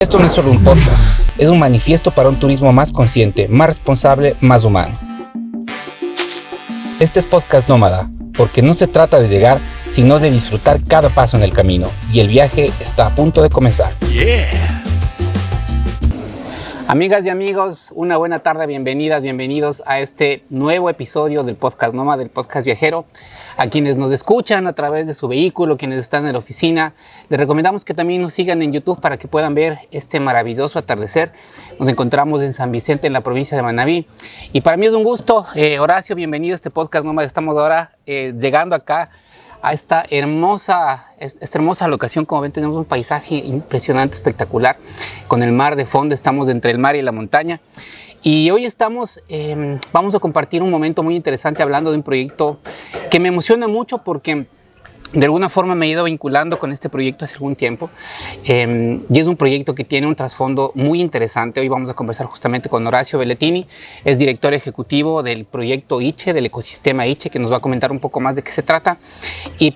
Esto no es solo un podcast, es un manifiesto para un turismo más consciente, más responsable, más humano. Este es Podcast Nómada, porque no se trata de llegar, sino de disfrutar cada paso en el camino, y el viaje está a punto de comenzar. Yeah. Amigas y amigos, una buena tarde, bienvenidos a este nuevo episodio del Podcast Nómada, del podcast viajero. A quienes nos escuchan a través de su vehículo, quienes están en la oficina, les recomendamos que también nos sigan en YouTube para que puedan ver este maravilloso atardecer. Nos encontramos en San Vicente, en la provincia de Manabí. Y para mí es un gusto. Horacio, bienvenido a este Podcast Nómada. Estamos ahora llegando acá a esta hermosa locación. Como ven, tenemos un paisaje impresionante, espectacular, con el mar de fondo. Estamos entre el mar y la montaña. Y hoy vamos a compartir un momento muy interesante hablando de un proyecto que me emociona mucho porque de alguna forma me he ido vinculando con este proyecto hace algún tiempo. Y es un proyecto que tiene un trasfondo muy interesante. Hoy vamos a conversar justamente con Horacio Belletini, es director ejecutivo del proyecto ICHE, del ecosistema ICHE, que nos va a comentar un poco más de qué se trata.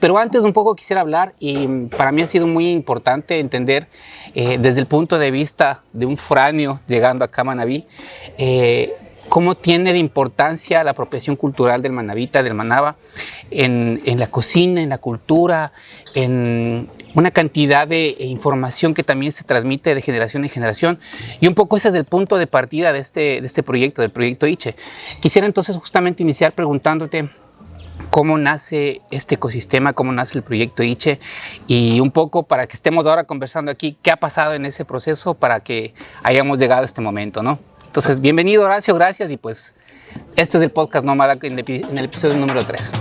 Pero antes un poco quisiera hablar, y para mí ha sido muy importante entender desde el punto de vista de un foráneo llegando acá a Manabí, cómo tiene de importancia la apropiación cultural del manabita, del manaba, en la cocina, en la cultura, en una cantidad de información que también se transmite de generación en generación. Y un poco ese es el punto de partida de este proyecto, del proyecto ICHE. Quisiera entonces justamente iniciar preguntándote cómo nace este ecosistema, cómo nace el proyecto ICHE, y un poco para que estemos ahora conversando aquí, qué ha pasado en ese proceso para que hayamos llegado a este momento, ¿no? Entonces, bienvenido Horacio, gracias, y pues este es el Podcast Nómada en el episodio número 3.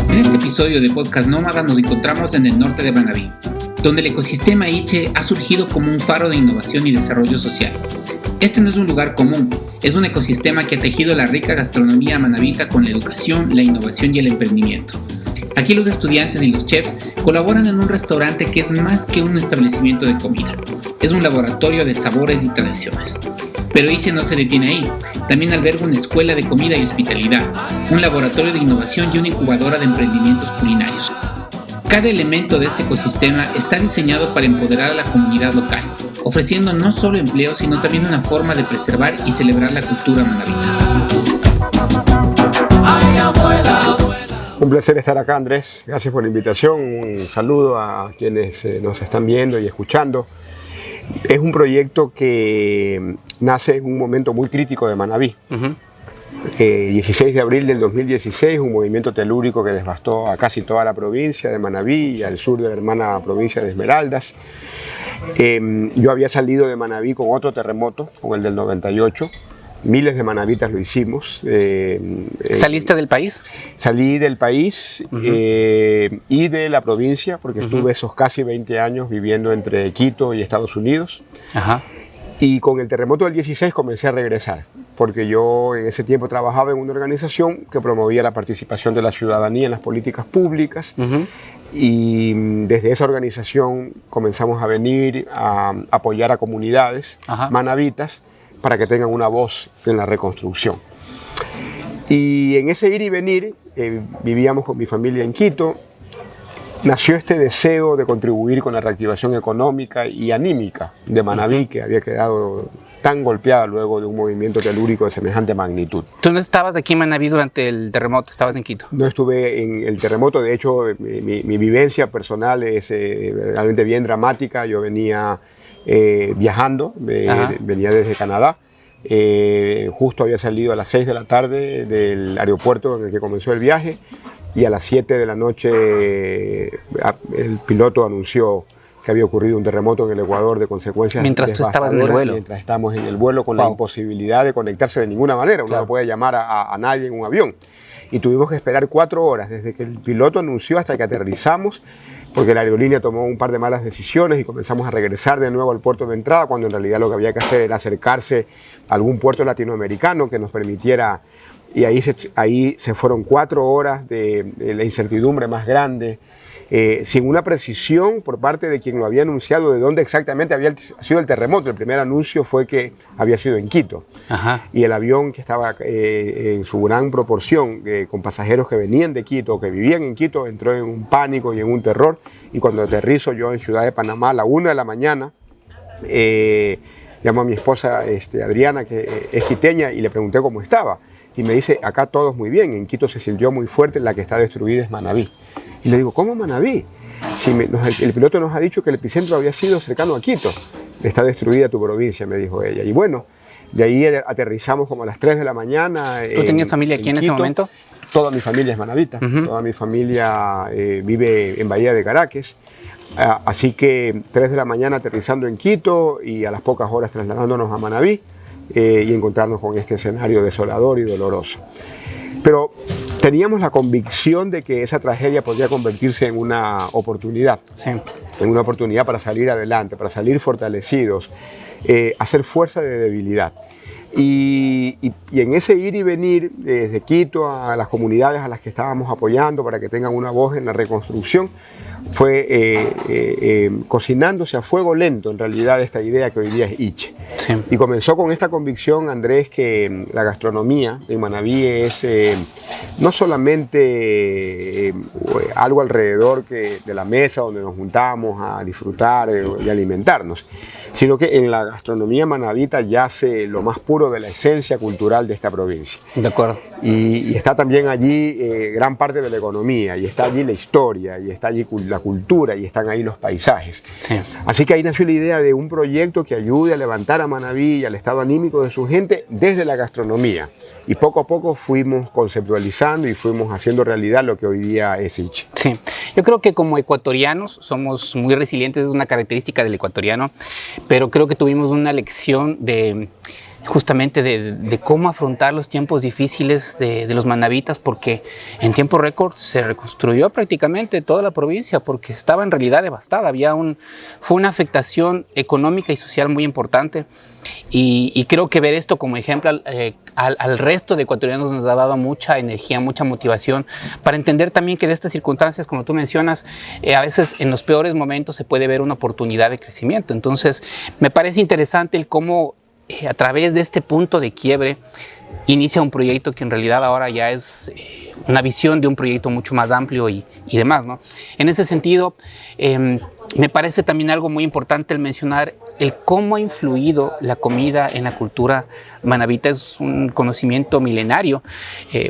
En este episodio de Podcast Nómada nos encontramos en el norte de Manabí, donde el ecosistema ICHE ha surgido como un faro de innovación y desarrollo social. Este no es un lugar común, es un ecosistema que ha tejido la rica gastronomía manabita con la educación, la innovación y el emprendimiento. Aquí los estudiantes y los chefs colaboran en un restaurante que es más que un establecimiento de comida. Es un laboratorio de sabores y tradiciones. Pero ICHE no se detiene ahí. También alberga una escuela de comida y hospitalidad, un laboratorio de innovación y una incubadora de emprendimientos culinarios. Cada elemento de este ecosistema está diseñado para empoderar a la comunidad local, ofreciendo no solo empleo, sino también una forma de preservar y celebrar la cultura manabita. Un placer estar acá, Andrés. Gracias por la invitación. Un saludo a quienes nos están viendo y escuchando. Es un proyecto que nace en un momento muy crítico de Manabí. 16 de abril del 2016, un movimiento telúrico que devastó a casi toda la provincia de Manabí y al sur de la hermana provincia de Esmeraldas. Yo había salido de Manabí con otro terremoto, con el del 98. Miles de manabitas lo hicimos. ¿Saliste del país? Salí del país y de la provincia, porque estuve esos casi 20 años viviendo entre Quito y Estados Unidos. Ajá. Y con el terremoto del 16 comencé a regresar, porque yo en ese tiempo trabajaba en una organización que promovía la participación de la ciudadanía en las políticas públicas. Y desde esa organización comenzamos a venir a apoyar a comunidades manabitas para que tengan una voz en la reconstrucción. Y en ese ir y venir, vivíamos con mi familia en Quito, nació este deseo de contribuir con la reactivación económica y anímica de Manabí, que había quedado tan golpeada luego de un movimiento telúrico de semejante magnitud. ¿Tú no estabas aquí en Manabí durante el terremoto? ¿Estabas en Quito? No estuve en el terremoto. De hecho, mi vivencia personal es realmente bien dramática. Yo venía viajando, venía desde Canadá. Justo había salido a las 6 de la tarde del aeropuerto en el que comenzó el viaje, y a las 7 de la noche el piloto anunció que había ocurrido un terremoto en el Ecuador de consecuencias mientras tú estabas en el vuelo. Mientras estábamos en el vuelo, con la imposibilidad de conectarse de ninguna manera. Uno no puede llamar a nadie en un avión. Y tuvimos que esperar 4 horas desde que el piloto anunció hasta que aterrizamos, porque la aerolínea tomó un par de malas decisiones y comenzamos a regresar de nuevo al puerto de entrada, cuando en realidad lo que había que hacer era acercarse a algún puerto latinoamericano que nos permitiera. Y ahí se fueron 4 horas de la incertidumbre más grande, sin una precisión por parte de quien lo había anunciado de dónde exactamente había sido el terremoto. El primer anuncio fue que había sido en Quito. Ajá. Y el avión que estaba en su gran proporción con pasajeros que venían de Quito, que vivían en Quito, entró en un pánico y en un terror. Y cuando aterrizo yo en Ciudad de Panamá a la 1 de la mañana, llamo a mi esposa Adriana, que es quiteña, y le pregunté cómo estaba. Y me dice, acá todo es muy bien, en Quito se sintió muy fuerte, la que está destruida es Manabí. Y le digo, ¿cómo Manabí? Si el piloto nos ha dicho que el epicentro había sido cercano a Quito. Está destruida tu provincia, me dijo ella. Y bueno, de ahí aterrizamos como a las 3 de la mañana. ¿Tú tenías familia aquí en ese momento? Toda mi familia es manabita, toda mi familia vive en Bahía de Caracas. Así que 3 de la mañana aterrizando en Quito y a las pocas horas trasladándonos a Manabí y encontrarnos con este escenario desolador y doloroso. Pero teníamos la convicción de que esa tragedia podría convertirse en una oportunidad, sí, en una oportunidad para salir adelante, para salir fortalecidos, hacer fuerza de debilidad. Y en ese ir y venir desde Quito a las comunidades a las que estábamos apoyando para que tengan una voz en la reconstrucción, fue cocinándose a fuego lento en realidad esta idea que hoy día es Iche. Sí. Y comenzó con esta convicción, Andrés, que la gastronomía en Manabí es no solamente algo alrededor de la mesa donde nos juntamos a disfrutar y alimentarnos, sino que en la gastronomía manabita yace lo más puro de la esencia cultural de esta provincia. De acuerdo. Y está también allí gran parte de la economía, y está allí la historia, y está allí la cultura, y están ahí los paisajes. Sí. Así que ahí nació la idea de un proyecto que ayude a levantar a Manabí y al estado anímico de su gente desde la gastronomía. Y poco a poco fuimos conceptualizando y fuimos haciendo realidad lo que hoy día es Iche. Sí, yo creo que como ecuatorianos somos muy resilientes, es una característica del ecuatoriano, pero creo que tuvimos una lección justamente de cómo afrontar los tiempos difíciles de los manabitas, porque en tiempo récord se reconstruyó prácticamente toda la provincia, porque estaba en realidad devastada. Fue una afectación económica y social muy importante, y creo que ver esto como ejemplo al resto de ecuatorianos nos ha dado mucha energía, mucha motivación para entender también que de estas circunstancias, como tú mencionas, a veces en los peores momentos se puede ver una oportunidad de crecimiento. Entonces me parece interesante el cómo a través de este punto de quiebre inicia un proyecto que en realidad ahora ya es una visión de un proyecto mucho más amplio y demás, ¿no? En ese sentido, me parece también algo muy importante el mencionar el cómo ha influido la comida en la cultura manabita. Es un conocimiento milenario,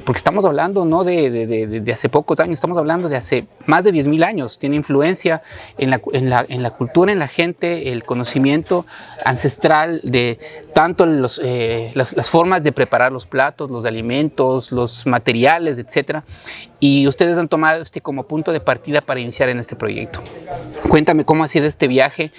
porque estamos hablando no de hace pocos años, estamos hablando de hace más de 10.000 años. Tiene influencia en la cultura, en la gente, el conocimiento ancestral de tanto las formas de preparar los platos, los alimentos, los materiales, etc. Y ustedes han tomado como punto de partida para iniciar en este proyecto. Cuéntame cómo ha sido este viaje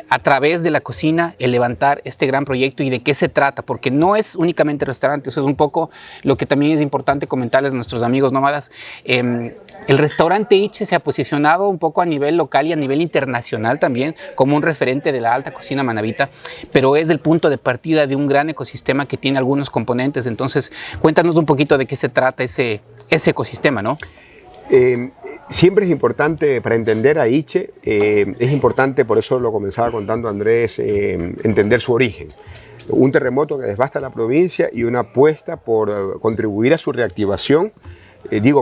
a través de la cocina, el levantar este gran proyecto y de qué se trata, porque no es únicamente restaurante. Eso es un poco lo que también es importante comentarles a nuestros amigos nómadas. El restaurante Iche se ha posicionado un poco a nivel local y a nivel internacional también como un referente de la alta cocina manabita, pero es el punto de partida de un gran ecosistema que tiene algunos componentes. Entonces, cuéntanos un poquito de qué se trata ese ecosistema, ¿no? Siempre es importante, para entender a Iche, es importante, por eso lo comenzaba contando Andrés, entender su origen. Un terremoto que devasta la provincia y una apuesta por contribuir a su reactivación,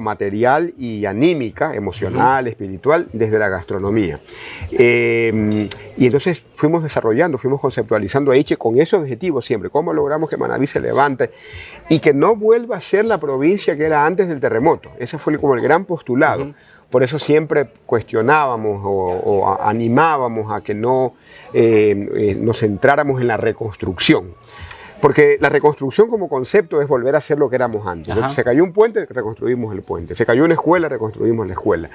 material y anímica, emocional, espiritual, desde la gastronomía. Y entonces fuimos desarrollando, fuimos conceptualizando a Iche con ese objetivo siempre. ¿Cómo logramos que Manabí se levante y que no vuelva a ser la provincia que era antes del terremoto? Ese fue como el gran postulado. Por eso siempre cuestionábamos o animábamos a que no nos centráramos en la reconstrucción. Porque la reconstrucción como concepto es volver a ser lo que éramos antes. Se cayó un puente, reconstruimos el puente. Se cayó una escuela, reconstruimos la escuela.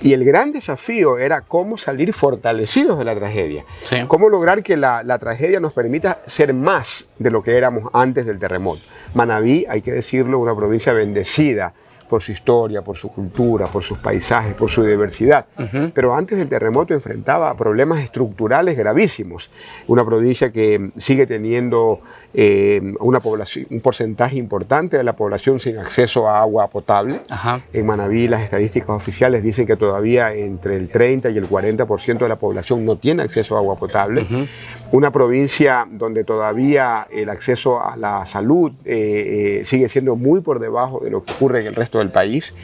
Y el gran desafío era cómo salir fortalecidos de la tragedia. Sí. Cómo lograr que la tragedia nos permita ser más de lo que éramos antes del terremoto. Manabí, hay que decirlo, una provincia bendecida por su historia, por su cultura, por sus paisajes, por su diversidad. Pero antes del terremoto enfrentaba problemas estructurales gravísimos. Una provincia que sigue teniendo una población, un porcentaje importante de la población sin acceso a agua potable. Ajá. En Manabí las estadísticas oficiales dicen que todavía entre el 30 y el 40% de la población no tiene acceso a agua potable. Una provincia donde todavía el acceso a la salud sigue siendo muy por debajo de lo que ocurre en el resto del país.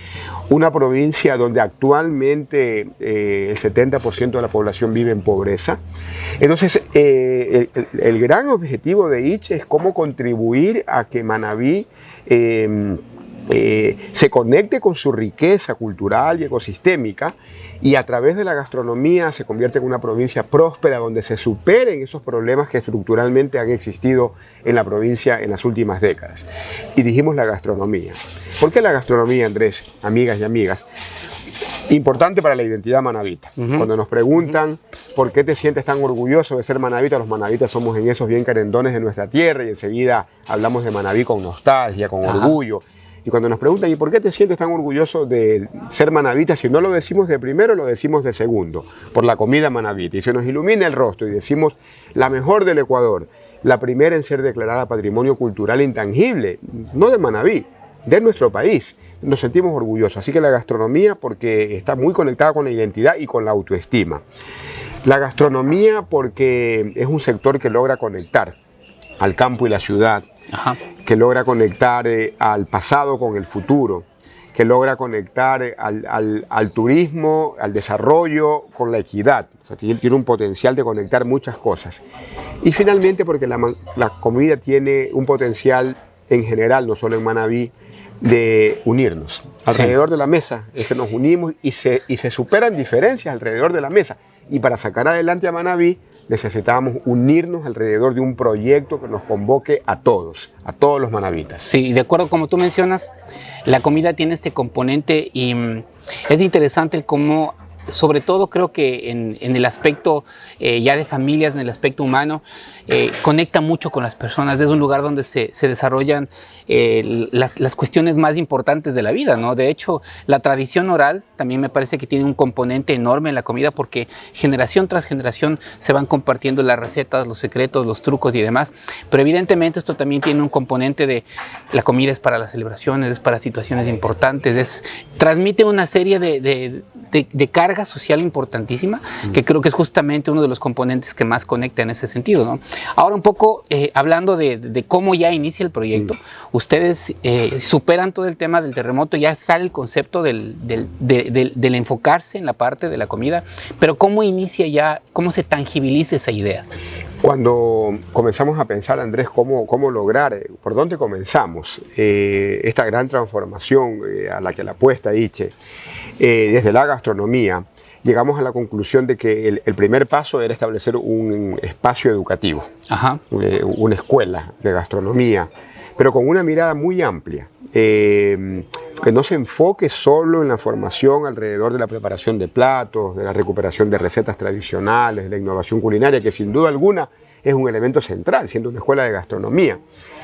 Una provincia donde actualmente el 70% de la población vive en pobreza. Entonces, el gran objetivo de ICHE es cómo contribuir a que Manabí se conecte con su riqueza cultural y ecosistémica, y a través de la gastronomía se convierte en una provincia próspera donde se superen esos problemas que estructuralmente han existido en la provincia en las últimas décadas. Y dijimos la gastronomía. ¿Por qué la gastronomía, Andrés, amigas y amigas? Importante para la identidad manabita. Cuando nos preguntan por qué te sientes tan orgulloso de ser manabita, los manabitas somos en esos bien querendones de nuestra tierra, y enseguida hablamos de Manabí con nostalgia, con orgullo. Y cuando nos preguntan, ¿y por qué te sientes tan orgulloso de ser manabita? Si no lo decimos de primero, lo decimos de segundo, por la comida manabita. Y se nos ilumina el rostro y decimos, la mejor del Ecuador, la primera en ser declarada Patrimonio Cultural Intangible, no de Manabí, de nuestro país. Nos sentimos orgullosos. Así que la gastronomía, porque está muy conectada con la identidad y con la autoestima. La gastronomía, porque es un sector que logra conectar al campo y la ciudad, que logra conectar al pasado con el futuro, que logra conectar al turismo, al desarrollo, con la equidad. O sea, tiene un potencial de conectar muchas cosas. Y finalmente porque la comida tiene un potencial en general, no solo en Manabí, de unirnos. Alrededor de la mesa es que nos unimos y se superan diferencias alrededor de la mesa. Y para sacar adelante a Manabí necesitamos unirnos alrededor de un proyecto que nos convoque a todos los manabitas. Sí, de acuerdo, como tú mencionas, la comida tiene este componente y es interesante el cómo, sobre todo creo que en el aspecto ya de familias, en el aspecto humano, conecta mucho con las personas. Es un lugar donde se desarrollan las cuestiones más importantes de la vida, ¿no? De hecho, la tradición oral también me parece que tiene un componente enorme en la comida, porque generación tras generación se van compartiendo las recetas, los secretos, los trucos y demás. Pero evidentemente esto también tiene un componente de la comida es para las celebraciones, es para situaciones importantes, transmite una serie de carga social importantísima, que creo que es justamente uno de los componentes que más conecta en ese sentido, ¿no? Ahora un poco hablando de cómo ya inicia el proyecto, ustedes superan todo el tema del terremoto, ya sale el concepto del enfocarse en la parte de la comida, pero ¿cómo inicia ya, cómo se tangibiliza esa idea? Cuando comenzamos a pensar, Andrés, cómo lograr, por dónde comenzamos esta gran transformación a la que la apuesta ICHE, desde la gastronomía, llegamos a la conclusión de que el primer paso era establecer un espacio educativo, una escuela de gastronomía, pero con una mirada muy amplia, que no se enfoque solo en la formación alrededor de la preparación de platos, de la recuperación de recetas tradicionales, de la innovación culinaria, que sin duda alguna es un elemento central, siendo una escuela de gastronomía.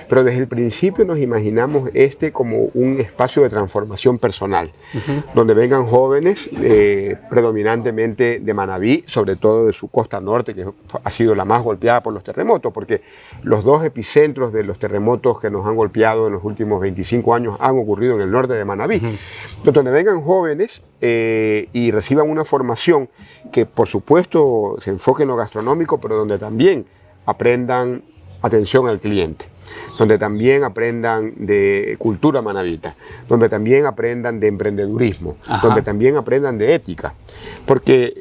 Pero desde el principio nos imaginamos como un espacio de transformación personal, donde vengan jóvenes predominantemente de Manabí, sobre todo de su costa norte, que ha sido la más golpeada por los terremotos, porque los dos epicentros de los terremotos que nos han golpeado en los últimos 25 años han ocurrido en el norte de Manabí. Donde vengan jóvenes y reciban una formación que por supuesto se enfoque en lo gastronómico, pero donde también aprendan atención al cliente, donde también aprendan de cultura manabita, donde también aprendan de emprendedurismo, donde también aprendan de ética, porque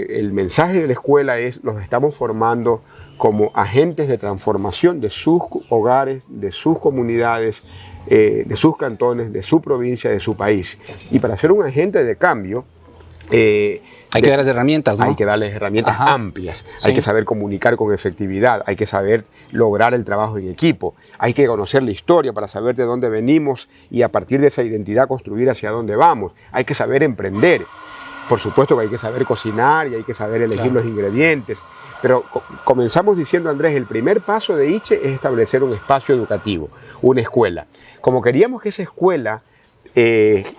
el mensaje de la escuela es: los estamos formando como agentes de transformación de sus hogares, de sus comunidades, de sus cantones, de su provincia, de su país. Y para ser un agente de cambio, hay que darles herramientas, ¿no? Hay que darles herramientas amplias, hay que saber comunicar con efectividad, hay que saber lograr el trabajo en equipo, hay que conocer la historia para saber de dónde venimos y a partir de esa identidad construir hacia dónde vamos, hay que saber emprender, por supuesto que hay que saber cocinar y hay que saber elegir los ingredientes, pero comenzamos diciendo, Andrés, el primer paso de ICHE es establecer un espacio educativo, una escuela. Como queríamos que esa escuela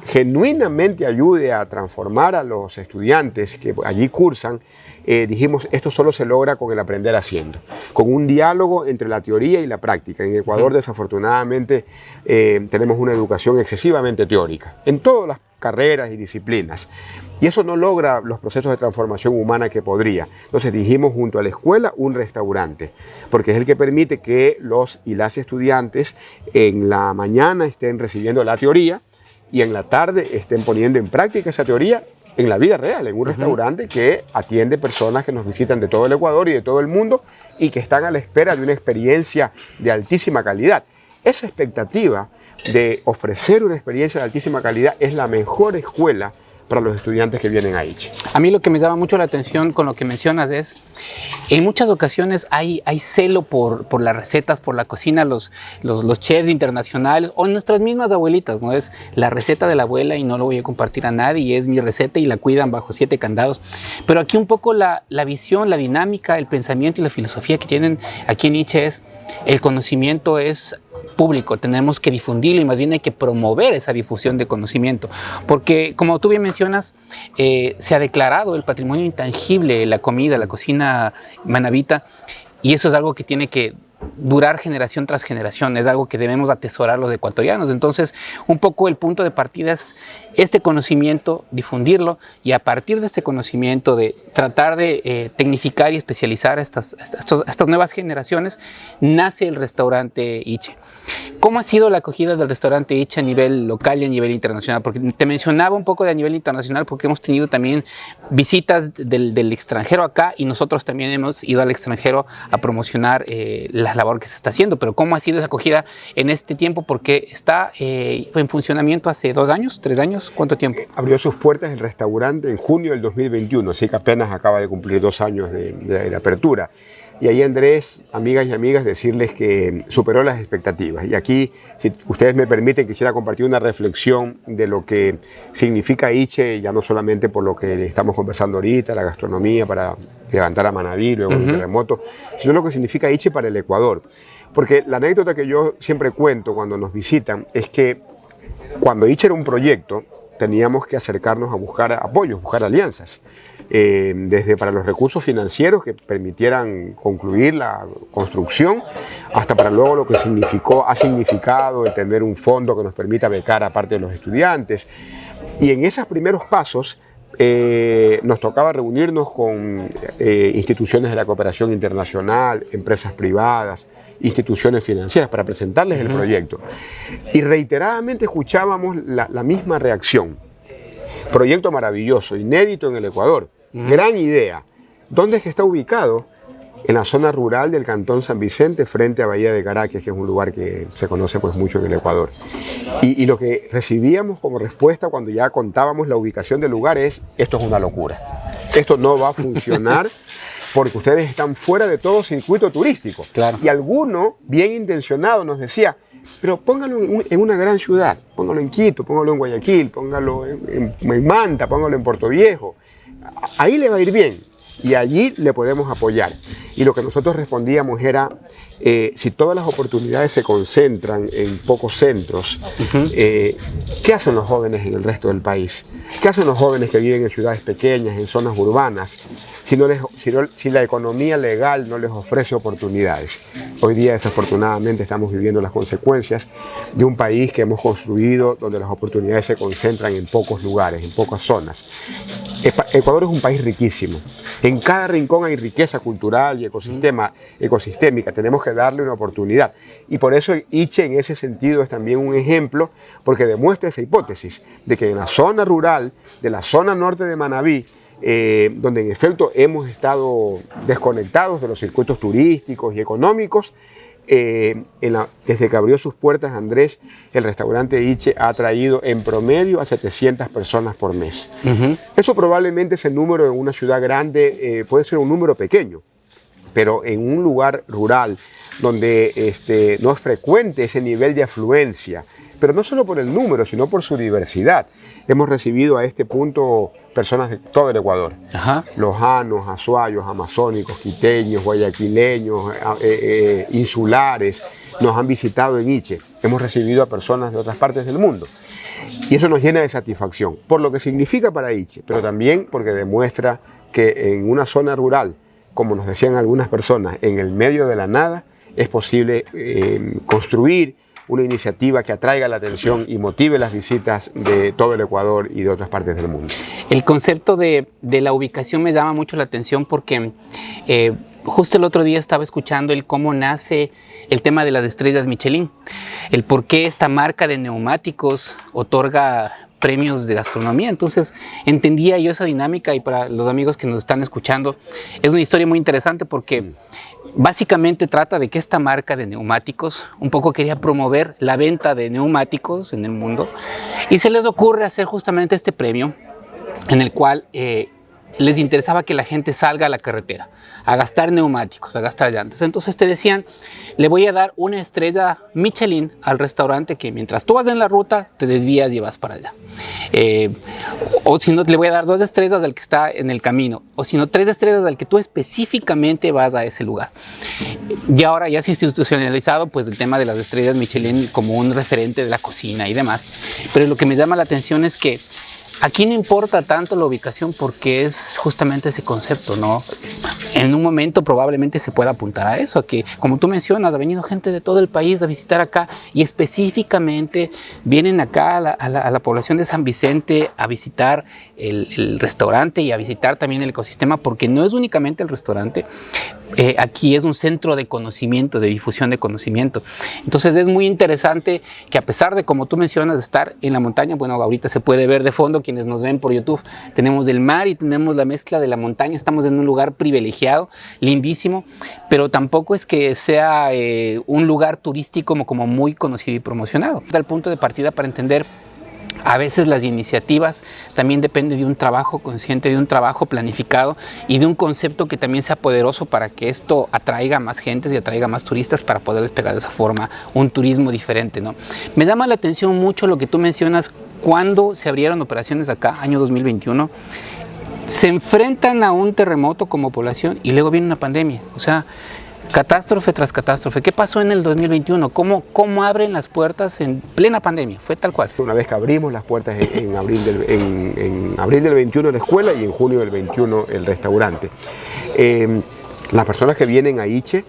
genuinamente ayude a transformar a los estudiantes que allí cursan, dijimos, esto solo se logra con el aprender haciendo, con un diálogo entre la teoría y la práctica. En Ecuador, desafortunadamente, tenemos una educación excesivamente teórica, en todas las carreras y disciplinas, y eso no logra los procesos de transformación humana que podría. Entonces dijimos, junto a la escuela, un restaurante, porque es el que permite que los y las estudiantes en la mañana estén recibiendo la teoría y en la tarde estén poniendo en práctica esa teoría en la vida real, en un restaurante que atiende personas que nos visitan de todo el Ecuador y de todo el mundo y que están a la espera de una experiencia de altísima calidad. Esa expectativa de ofrecer una experiencia de altísima calidad es la mejor escuela para los estudiantes que vienen a ICHE. A mí lo que me llama mucho la atención con lo que mencionas es, en muchas ocasiones hay celo por las recetas, por la cocina, los chefs internacionales o nuestras mismas abuelitas, ¿no? Es la receta de la abuela y no lo voy a compartir a nadie y es mi receta y la cuidan bajo 7 candados. Pero aquí un poco la visión, la dinámica, el pensamiento y la filosofía que tienen aquí en ICHE es, el conocimiento es público, tenemos que difundirlo y más bien hay que promover esa difusión de conocimiento, porque como tú bien mencionas, se ha declarado el patrimonio intangible, la comida, la cocina manabita, y eso es algo que tiene que durar generación tras generación, es algo que debemos atesorar los ecuatorianos. Entonces, un poco el punto de partida es este conocimiento, difundirlo, y a partir de este conocimiento de tratar de tecnificar y especializar a estas nuevas generaciones, nace el restaurante ICHE. ¿Cómo ha sido la acogida del restaurante ICHE a nivel local y a nivel internacional? Porque te mencionaba un poco de a nivel internacional, porque hemos tenido también visitas del extranjero acá y nosotros también hemos ido al extranjero a promocionar la labor que se está haciendo. Pero ¿cómo ha sido esa acogida en este tiempo? Porque está en funcionamiento hace 2 años, 3 años, ¿cuánto tiempo? Abrió sus puertas el restaurante en junio del 2021, así que apenas acaba de cumplir 2 años de apertura. Y ahí, Andrés, amigas y amigas, decirles que superó las expectativas. Y aquí, si ustedes me permiten, quisiera compartir una reflexión de lo que significa ICHE, ya no solamente por lo que estamos conversando ahorita, la gastronomía para levantar a Manabí, luego el terremoto, sino lo que significa ICHE para el Ecuador. Porque la anécdota que yo siempre cuento cuando nos visitan es que cuando ICHE era un proyecto, teníamos que acercarnos a buscar apoyos, buscar alianzas. Desde para los recursos financieros que permitieran concluir la construcción, hasta para luego lo que ha significado el tener un fondo que nos permita becar a parte de los estudiantes. Y en esos primeros pasos nos tocaba reunirnos con instituciones de la cooperación internacional, empresas privadas, instituciones financieras para presentarles el proyecto. Y reiteradamente escuchábamos la misma reacción. Proyecto maravilloso, inédito en el Ecuador. Gran idea. ¿Dónde es que está ubicado? En la zona rural del Cantón San Vicente, frente a Bahía de Caracas, que es un lugar que se conoce pues mucho en el Ecuador. Y lo que recibíamos como respuesta cuando ya contábamos la ubicación del lugar es: esto es una locura. Esto no va a funcionar porque ustedes están fuera de todo circuito turístico. Claro. Y alguno, bien intencionado, nos decía: pero póngalo en una gran ciudad, póngalo en Quito, póngalo en Guayaquil, póngalo en Manta, póngalo en Puerto Viejo. Ahí le va a ir bien y allí le podemos apoyar. Y lo que nosotros respondíamos era, si todas las oportunidades se concentran en pocos centros, ¿qué hacen los jóvenes en el resto del país? ¿Qué hacen los jóvenes que viven en ciudades pequeñas, en zonas urbanas, si la economía legal no les ofrece oportunidades? Hoy día, desafortunadamente, estamos viviendo las consecuencias de un país que hemos construido donde las oportunidades se concentran en pocos lugares, en pocas zonas. Ecuador es un país riquísimo. En cada rincón hay riqueza cultural y ecosistémica. Tenemos que darle una oportunidad. Y por eso ICHE en ese sentido es también un ejemplo, porque demuestra esa hipótesis de que en la zona rural, de la zona norte de Manabí, donde en efecto hemos estado desconectados de los circuitos turísticos y económicos, desde que abrió sus puertas, Andrés, el restaurante ICHE ha atraído en promedio a 700 personas por mes. Eso probablemente, ese número en una ciudad grande puede ser un número pequeño, pero en un lugar rural donde no es frecuente ese nivel de afluencia, pero no solo por el número, sino por su diversidad. Hemos recibido a este punto personas de todo el Ecuador. Lojanos, azuayos, amazónicos, quiteños, guayaquileños, insulares, nos han visitado en ICHE. Hemos recibido a personas de otras partes del mundo. Y eso nos llena de satisfacción, por lo que significa para Iche, pero también porque demuestra que en una zona rural, como nos decían algunas personas, en el medio de la nada, es posible construir una iniciativa que atraiga la atención y motive las visitas de todo el Ecuador y de otras partes del mundo. El concepto de la ubicación me llama mucho la atención porque justo el otro día estaba escuchando el cómo nace el tema de las estrellas Michelin, el por qué esta marca de neumáticos otorga premios de gastronomía. Entonces entendía yo esa dinámica, y para los amigos que nos están escuchando es una historia muy interesante porque básicamente trata de que esta marca de neumáticos un poco quería promover la venta de neumáticos en el mundo, y se les ocurre hacer justamente este premio en el cual les interesaba que la gente salga a la carretera a gastar neumáticos, a gastar llantas. Entonces te decían, le voy a dar una estrella Michelin al restaurante que mientras tú vas en la ruta te desvías y vas para allá. O si no, le voy a dar 2 estrellas al que está en el camino, o si no, 3 estrellas al que tú específicamente vas a ese lugar. Y ahora ya se ha institucionalizado pues el tema de las estrellas Michelin como un referente de la cocina y demás. Pero lo que me llama la atención es que aquí no importa tanto la ubicación porque es justamente ese concepto, ¿no? En un momento probablemente se pueda apuntar a eso, a que, como tú mencionas, ha venido gente de todo el país a visitar acá y específicamente vienen acá a la población de San Vicente a visitar el restaurante y a visitar también el ecosistema, porque no es únicamente el restaurante. Aquí es un centro de conocimiento, de difusión de conocimiento. Entonces es muy interesante que, a pesar de, como tú mencionas, estar en la montaña, bueno, ahorita se puede ver de fondo, quienes nos ven por YouTube, tenemos el mar y tenemos la mezcla de la montaña, estamos en un lugar privilegiado, lindísimo, pero tampoco es que sea un lugar turístico como muy conocido y promocionado. Es el punto de partida para entender. A veces las iniciativas también dependen de un trabajo consciente, de un trabajo planificado y de un concepto que también sea poderoso para que esto atraiga más gentes y atraiga más turistas para poder despegar de esa forma un turismo diferente, ¿no? Me llama la atención mucho lo que tú mencionas cuando se abrieron operaciones acá, año 2021. Se enfrentan a un terremoto como población y luego viene una pandemia, o sea, catástrofe tras catástrofe. ¿Qué pasó en el 2021? ¿Cómo abren las puertas en plena pandemia? Fue tal cual. Una vez que abrimos las puertas en abril del 21 la escuela y en junio del 21 el restaurante. Las personas que vienen a Iche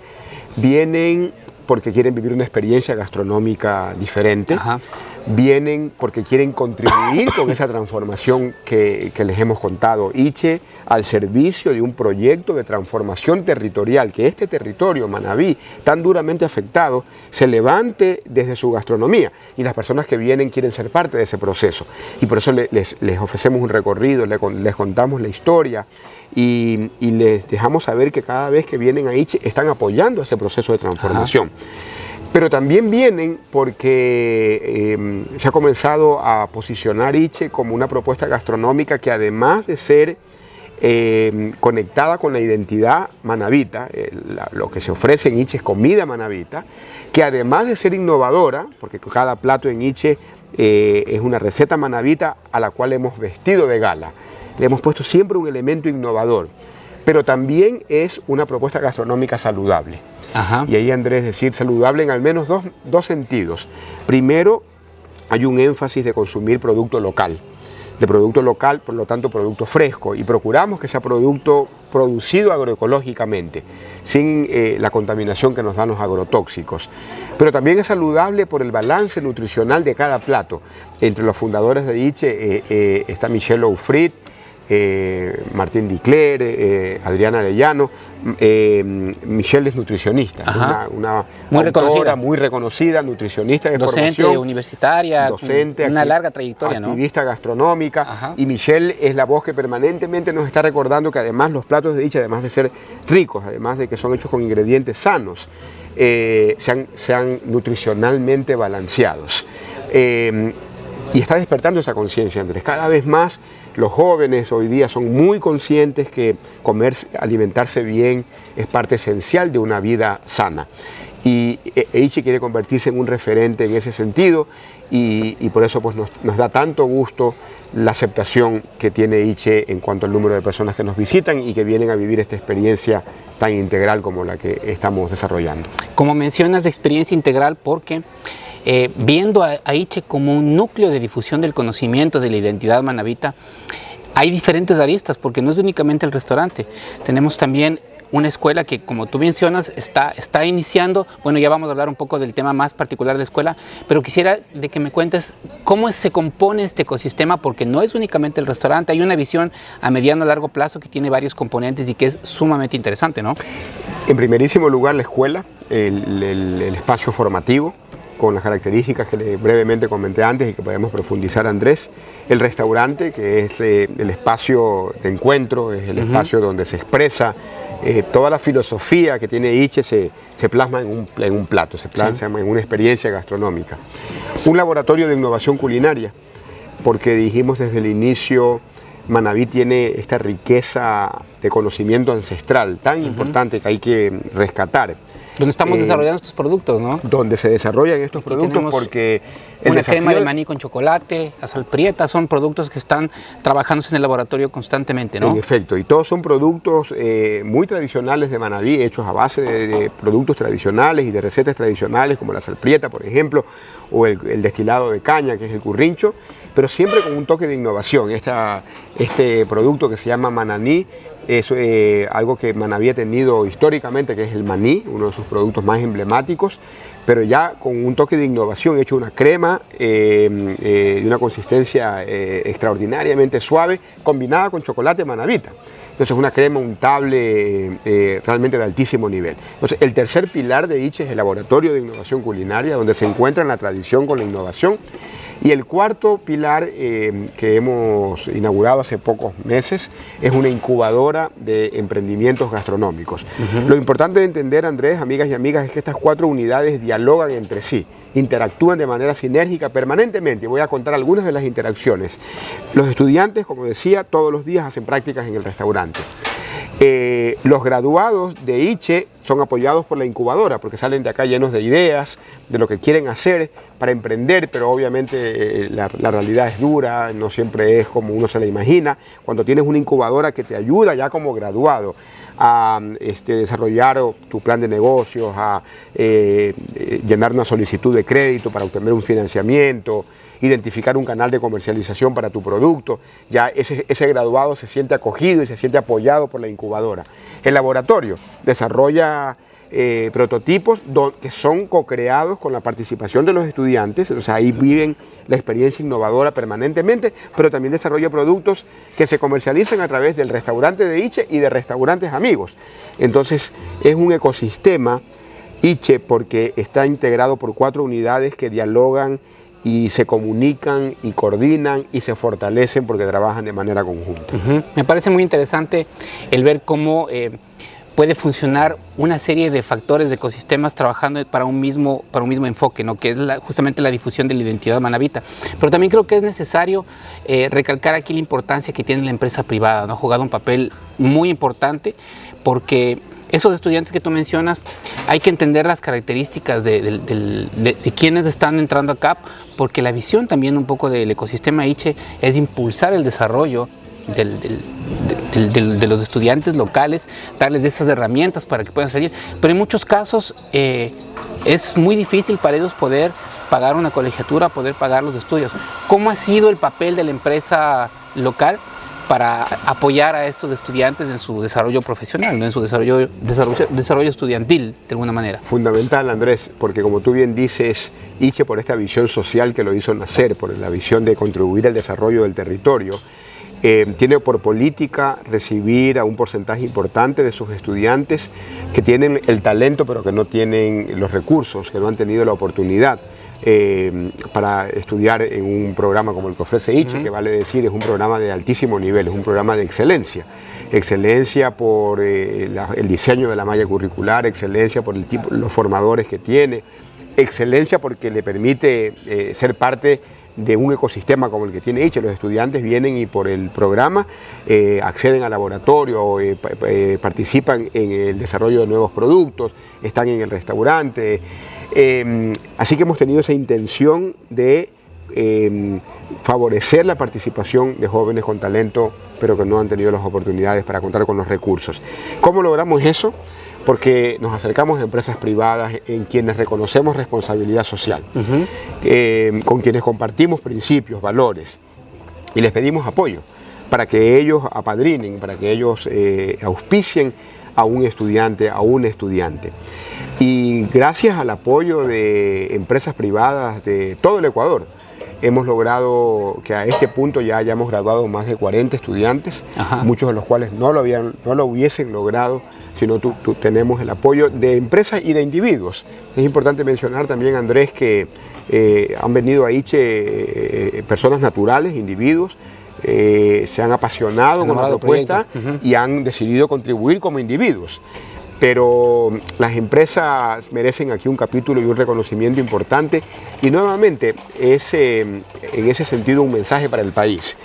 vienen porque quieren vivir una experiencia gastronómica diferente. Ajá. Vienen porque quieren contribuir con esa transformación que les hemos contado. Iche al servicio de un proyecto de transformación territorial, que este territorio, Manabí, tan duramente afectado, se levante desde su gastronomía. Y las personas que vienen quieren ser parte de ese proceso. Y por eso les ofrecemos un recorrido, les contamos la historia y les dejamos saber que cada vez que vienen a Iche están apoyando ese proceso de transformación. Ajá. Pero también vienen porque se ha comenzado a posicionar Iche como una propuesta gastronómica que, además de ser conectada con la identidad manabita, lo que se ofrece en Iche es comida manabita, que además de ser innovadora, porque cada plato en Iche es una receta manabita a la cual hemos vestido de gala, le hemos puesto siempre un elemento innovador, pero también es una propuesta gastronómica saludable. Ajá. Y ahí, Andrés, decir saludable en al menos dos sentidos. Primero, hay un énfasis de consumir producto local, por lo tanto producto fresco, y procuramos que sea producto producido agroecológicamente, sin la contaminación que nos dan los agrotóxicos. Pero también es saludable por el balance nutricional de cada plato. Entre los fundadores de Iche está Michel Oufrit, Martín Dicler, Adriana Arellano. Michelle es nutricionista, una muy reconocida, nutricionista de docente, formación, universitaria, docente, una larga trayectoria, activista gastronómica. Ajá. Y Michelle es la voz que permanentemente nos está recordando que además los platos de Iche, además de ser ricos, además de que son hechos con ingredientes sanos, sean nutricionalmente balanceados. Y está despertando esa conciencia, Andrés. Cada vez más los jóvenes hoy día son muy conscientes que alimentarse bien es parte esencial de una vida sana. Y Iche quiere convertirse en un referente en ese sentido y por eso pues, nos da tanto gusto la aceptación que tiene Iche en cuanto al número de personas que nos visitan y que vienen a vivir esta experiencia tan integral como la que estamos desarrollando. Como mencionas, experiencia integral porque viendo a ICHE como un núcleo de difusión del conocimiento de la identidad manabita, hay diferentes aristas, porque no es únicamente el restaurante. Tenemos también una escuela que, como tú mencionas, está iniciando. Bueno, ya vamos a hablar un poco del tema más particular de escuela, pero quisiera de que me cuentes cómo se compone este ecosistema, porque no es únicamente el restaurante, hay una visión a mediano a largo plazo que tiene varios componentes y que es sumamente interesante, ¿no? En primerísimo lugar, la escuela, el espacio formativo, con las características que brevemente comenté antes y que podemos profundizar, Andrés. El restaurante, que es el espacio de encuentro, es el espacio donde se expresa toda la filosofía que tiene ICHE, se plasma en un plato, se plasma en una experiencia gastronómica. Un laboratorio de innovación culinaria, porque dijimos desde el inicio, Manabí tiene esta riqueza de conocimiento ancestral tan importante que hay que rescatar. Donde estamos desarrollando estos productos, ¿no? Donde se desarrollan estos productos, porque una crema de maní con chocolate, la sal prieta, son productos que están trabajándose en el laboratorio constantemente, ¿no? En efecto, y todos son productos muy tradicionales de Manabí, hechos a base de productos tradicionales y de recetas tradicionales, como la sal prieta, por ejemplo, o el destilado de caña, que es el currincho, pero siempre con un toque de innovación. Este producto que se llama Mananí es algo que Manabí ha tenido históricamente, que es el maní, uno de sus productos más emblemáticos, pero ya con un toque de innovación, hecho una crema de una consistencia extraordinariamente suave, combinada con chocolate manabita. Entonces, una crema untable realmente de altísimo nivel. Entonces, el tercer pilar de ICHE es el laboratorio de innovación culinaria, donde se encuentra la tradición con la innovación. Y el cuarto pilar que hemos inaugurado hace pocos meses es una incubadora de emprendimientos gastronómicos. Lo importante de entender, Andrés, amigas y amigas, es que estas 4 unidades dialogan entre sí, interactúan de manera sinérgica permanentemente. Voy a contar algunas de las interacciones. Los estudiantes, como decía, todos los días hacen prácticas en el restaurante. Los graduados de ICHE son apoyados por la incubadora, porque salen de acá llenos de ideas, de lo que quieren hacer para emprender, pero obviamente la realidad es dura, no siempre es como uno se la imagina. Cuando tienes una incubadora que te ayuda ya como graduado a desarrollar tu plan de negocios, a llenar una solicitud de crédito para obtener un financiamiento, identificar un canal de comercialización para tu producto, ya ese graduado se siente acogido y se siente apoyado por la incubadora. El laboratorio desarrolla prototipos que son co-creados con la participación de los estudiantes, o sea, ahí viven la experiencia innovadora permanentemente, pero también desarrolla productos que se comercializan a través del restaurante de ICHE y de restaurantes amigos. Entonces, es un ecosistema ICHE porque está integrado por 4 unidades que dialogan y se comunican y coordinan y se fortalecen porque trabajan de manera conjunta. Me parece muy interesante el ver cómo puede funcionar una serie de factores, de ecosistemas trabajando para un mismo enfoque, ¿no? Que es justamente la difusión de la identidad manabita. Pero también creo que es necesario recalcar aquí la importancia que tiene la empresa privada, ¿no? Ha jugado un papel muy importante porque esos estudiantes que tú mencionas, hay que entender las características de quienes están entrando acá, porque la visión también un poco del ecosistema ICHE es impulsar el desarrollo de los estudiantes locales, darles esas herramientas para que puedan salir. Pero en muchos casos es muy difícil para ellos poder pagar una colegiatura, poder pagar los estudios. ¿Cómo ha sido el papel de la empresa local para apoyar a estos estudiantes en su desarrollo profesional, ¿no? En su desarrollo estudiantil, de alguna manera? Fundamental, Andrés, porque como tú bien dices, ICHE, por esta visión social que lo hizo nacer, por la visión de contribuir al desarrollo del territorio, tiene por política recibir a un porcentaje importante de sus estudiantes que tienen el talento pero que no tienen los recursos, que no han tenido la oportunidad para estudiar en un programa como el que ofrece ICHE, que vale decir es un programa de altísimo nivel, es un programa de excelencia. Excelencia por el diseño de la malla curricular, excelencia por los formadores que tiene, excelencia porque le permite ser parte de un ecosistema como el que tiene ICHE. Los estudiantes vienen y por el programa acceden al laboratorio, participan en el desarrollo de nuevos productos, están en el restaurante. Así que hemos tenido esa intención de favorecer la participación de jóvenes con talento, pero que no han tenido las oportunidades para contar con los recursos. ¿Cómo logramos eso? porque nos acercamos a empresas privadas en quienes reconocemos responsabilidad social, con quienes compartimos principios, valores, y les pedimos apoyo para que ellos apadrinen, para que ellos auspicien a un estudiante, a un estudiante. Y gracias al apoyo de empresas privadas de todo el Ecuador, hemos logrado que a este punto ya hayamos graduado más de 40 estudiantes, muchos de los cuales no lo hubiesen logrado si no tenemos el apoyo de empresas y de individuos. Es importante mencionar también, Andrés, que han venido a ICHE personas naturales, individuos, se han apasionado con la propuesta y han decidido contribuir como individuos. Pero las empresas merecen aquí un capítulo y un reconocimiento importante, y nuevamente es en ese sentido un mensaje para el país.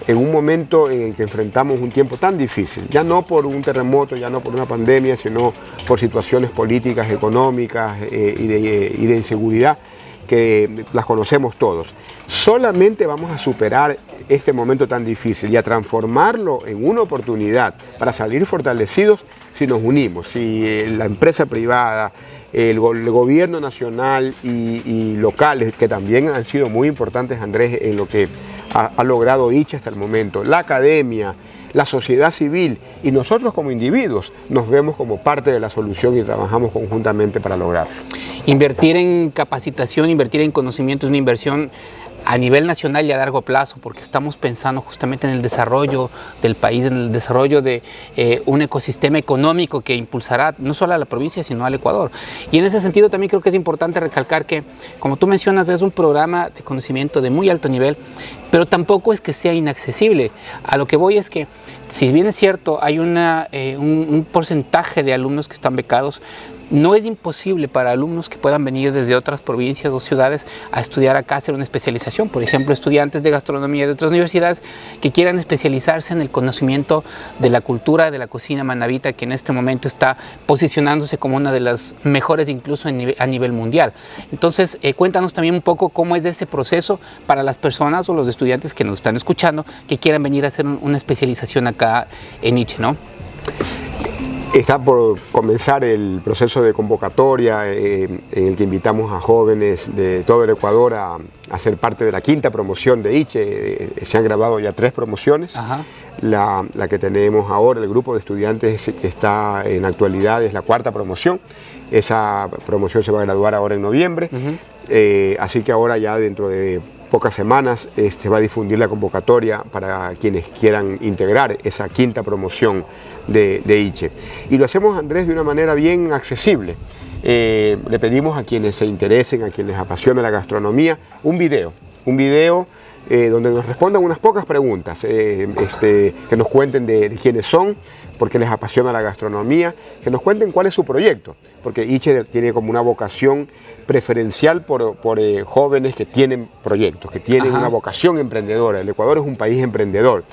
En un momento en el que enfrentamos un tiempo tan difícil, ya no por un terremoto, ya no por una pandemia, sino por situaciones políticas, económicas y de inseguridad, que las conocemos todos. Solamente vamos a superar este momento tan difícil y a transformarlo en una oportunidad para salir fortalecidos si nos unimos, si la empresa privada, el gobierno nacional y locales, que también han sido muy importantes, Andrés, en lo que ha logrado ICHE hasta el momento, la academia, la sociedad civil y nosotros como individuos nos vemos como parte de la solución y trabajamos conjuntamente para lograrlo. Invertir en capacitación, invertir en conocimiento es una inversión a nivel nacional y a largo plazo, porque estamos pensando justamente en el desarrollo del país, en el desarrollo de un ecosistema económico que impulsará no solo a la provincia, sino al Ecuador. Y en ese sentido también creo que es importante recalcar que, como tú mencionas, es un programa de conocimiento de muy alto nivel, pero tampoco es que sea inaccesible. A lo que voy es que, si bien es cierto, hay un porcentaje de alumnos que están becados, no es imposible para alumnos que puedan venir desde otras provincias o ciudades a estudiar acá, hacer una especialización. Por ejemplo, estudiantes de gastronomía de otras universidades que quieran especializarse en el conocimiento de la cultura, de la cocina manabita, que en este momento está posicionándose como una de las mejores incluso a nivel mundial. Entonces, cuéntanos también un poco cómo es ese proceso para las personas o los estudiantes que nos están escuchando que quieran venir a hacer una especialización acá en ICHE, ¿no? Está por comenzar el proceso de convocatoria en el que invitamos a jóvenes de todo el Ecuador a ser parte de la quinta promoción de ICHE. Se han grabado ya 3 promociones. La que tenemos ahora, el grupo de estudiantes que está en actualidad, es la 4ª promoción. Esa promoción se va a graduar ahora en noviembre. Así que ahora ya dentro de pocas semanas se va a difundir la convocatoria para quienes quieran integrar esa 5ª promoción de ICHE. Y lo hacemos, Andrés, de una manera bien accesible. Le pedimos a quienes se interesen, a quienes apasiona la gastronomía, un video donde nos respondan unas pocas preguntas, que nos cuenten de quiénes son, por qué les apasiona la gastronomía, que nos cuenten cuál es su proyecto, porque ICHE tiene como una vocación preferencial por jóvenes que tienen proyectos, que tienen una vocación emprendedora. El Ecuador es un país emprendedor.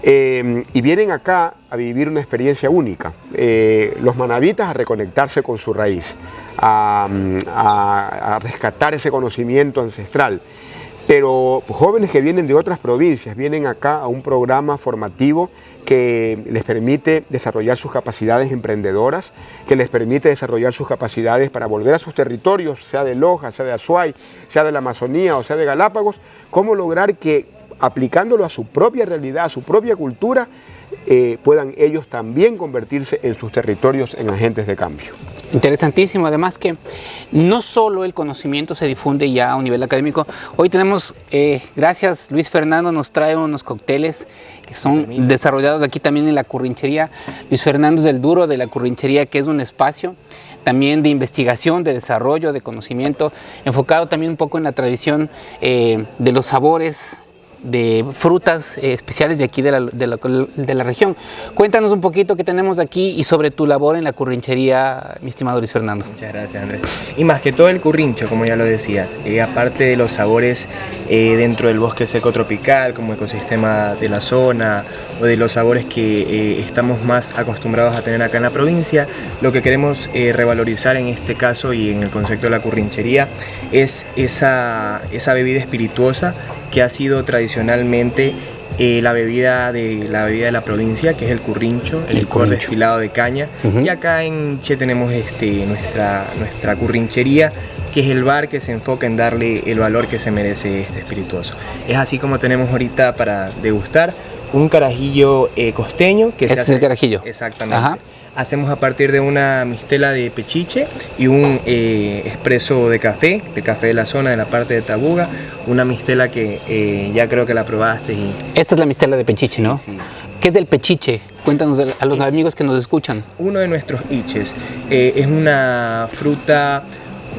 Y vienen acá a vivir una experiencia única, los manabitas a reconectarse con su raíz, a rescatar ese conocimiento ancestral, pero jóvenes que vienen de otras provincias vienen acá a un programa formativo que les permite desarrollar sus capacidades emprendedoras, que les permite desarrollar sus capacidades para volver a sus territorios, sea de Loja, sea de Azuay, sea de la Amazonía o sea de Galápagos, cómo lograr que, aplicándolo a su propia realidad, a su propia cultura, puedan ellos también convertirse en sus territorios en agentes de cambio. Interesantísimo, además que no solo el conocimiento se difunde ya a un nivel académico. Hoy tenemos, gracias, Luis Fernando nos trae unos cócteles que son desarrollados aquí también en la Currinchería. Luis Fernando es el duro de la Currinchería, que es un espacio también de investigación, de desarrollo, de conocimiento, enfocado también un poco en la tradición de los sabores de frutas especiales de aquí de la región. Cuéntanos un poquito qué tenemos aquí y sobre tu labor en la currinchería, mi estimado Luis Fernando. Muchas gracias, Andrés. Y más que todo el currincho, como ya lo decías, aparte de los sabores dentro del bosque seco tropical, como ecosistema de la zona, o de los sabores que estamos más acostumbrados a tener acá en la provincia, lo que queremos revalorizar en este caso y en el concepto de la currinchería es esa bebida espirituosa que ha sido tradicionalmente la bebida de la provincia, que es el currincho, el licor destilado de caña. Y acá en Che tenemos nuestra currinchería, que es el bar que se enfoca en darle el valor que se merece este espirituoso. Es así como tenemos ahorita para degustar un carajillo costeño. Este es el carajillo. Exactamente. Ajá. Hacemos a partir de una mistela de pechiche y un expreso de café de la zona, de la parte de Tabuga. Una mistela que ya creo que la probaste. Esta es la mistela de pechiche, sí, ¿no? Sí. ¿Qué es del pechiche? Cuéntanos a los amigos que nos escuchan. Uno de nuestros iches. Es una fruta,